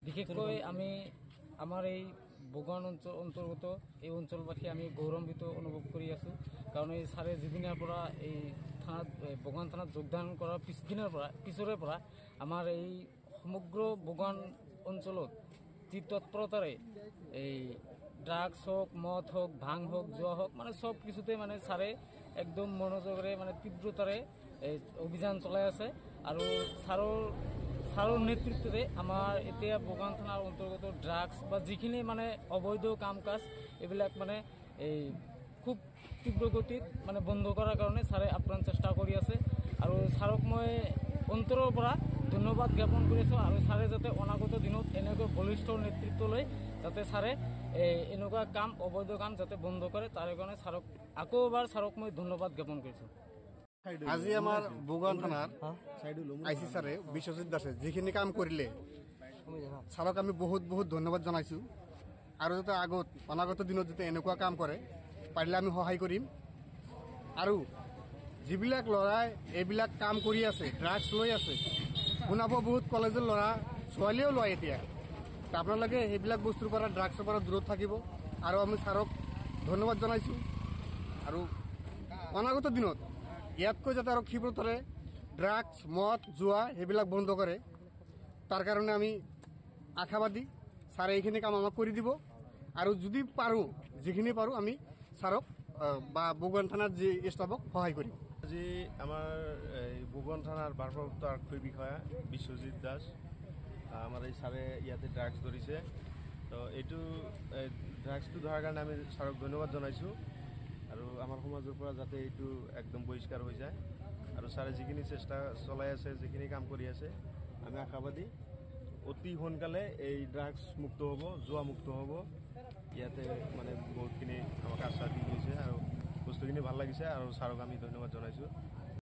বিশেষকৈ আমি আমাৰ এই বগান অঞ্চল অন্তৰ্গত এই অঞ্চলবাসী আমি গৌৰৱান্বিত অনুভৱ কৰি আছোঁ। কাৰণ এই ছাৰে যিদিনাৰ পৰা এই থানাত বগান থানাত যোগদান কৰাৰ পিছৰে পৰা আমাৰ এই সমগ্ৰ বগান অঞ্চলত যি তৎপৰতাৰে এই ড্ৰাগছ হওক, মদ হওক, ভাং হওক, জোৱা হওক, মানে সব কিছুতে মানে ছাৰে একদম মনোযোগেৰে মানে তীব্ৰতাৰে অভিযান চলাই আছে। আৰু ছাৰৰ নেতৃত্বতে আমাৰ এতিয়া বগান থানাৰ অন্তৰ্গত ড্ৰাগছ বা যিখিনি মানে অবৈধ কাম কাজ এইবিলাক মানে এই খুব তীব্ৰ গতিত মানে বন্ধ কৰাৰ কাৰণে ছাৰে আপ্ৰাণ চেষ্টা কৰি আছে। আৰু ছাৰক মই অন্তৰৰ পৰা ধন্যবাদ জ্ঞাপন কৰিছোঁ। আৰু ছাৰে যাতে অনাগত দিনত এনেকৈ বলিষ্ঠ নেতৃত্ব লৈ যাতে ছাৰে এনেকুৱা কাম অবৈধ কাম যাতে বন্ধ কৰে, তাৰ কাৰণে ছাৰক আকৌ এবাৰ ছাৰক মই ধন্যবাদ জ্ঞাপন কৰিছোঁ। আজি আমাৰ বগান থানাৰ আইচি ছাৰে বিশ্বজিৎ দাসে যিখিনি কাম কৰিলে ছাৰক আমি বহুত বহুত ধন্যবাদ জনাইছোঁ। আৰু যাতে অনাগত দিনত যাতে এনেকুৱা কাম কৰে পাৰিলে আমি সহায় কৰিম। আৰু যিবিলাক ল'ৰাই এইবিলাক কাম কৰি আছে, ড্ৰাগছ লৈ আছে, শুনাব বহুত কলেজৰ ল'ৰা ছোৱালীও লয় এতিয়া, আপোনালোকে সেইবিলাক বস্তুৰ পৰা ড্ৰাগছৰ পৰা দূৰত থাকিব। আৰু আমি ছাৰক ধন্যবাদ জনাইছোঁ। আৰু অনাগত দিনত ইয়াতকৈ যাতে আৰু ক্ষীপ্ৰতাৰে ড্ৰাগছ, মদ, জোৱা সেইবিলাক বন্ধ কৰে, তাৰ কাৰণে আমি আশাবাদী। ছাৰে এইখিনি কাম আমাক কৰি দিব। আৰু যদি পাৰোঁ, যিখিনি পাৰোঁ আমি ছাৰক বা বগান থানাৰ যি ষ্টাফক সহায় কৰিম। আজি আমাৰ বগান থানাৰ ভাৰপ্ৰাপ্ত আৰক্ষী বিষয়া বিশ্বজিৎ দাস, আমাৰ এই ছাৰে ইয়াতে ড্ৰাগছ ধৰিছে। তো এইটো ড্ৰাগছটো ধৰাৰ কাৰণে আমি ছাৰক ধন্যবাদ জনাইছোঁ। আৰু আমাৰ সমাজৰ পৰা যাতে এইটো একদম পৰিষ্কাৰ হৈ যায়। আৰু ছাৰে যিখিনি চেষ্টা চলাই আছে, যিখিনি কাম কৰি আছে, আমি আশাবাদী অতি সোনকালে এই ড্ৰাগছ মুক্ত হ'ব, জোৱা মুক্ত হ'ব। ইয়াতে মানে বহুতখিনি আমাক আশ্বাস দি গৈছে আৰু বস্তুখিনি ভাল লাগিছে। আৰু ছাৰক আমি ধন্যবাদ জনাইছোঁ।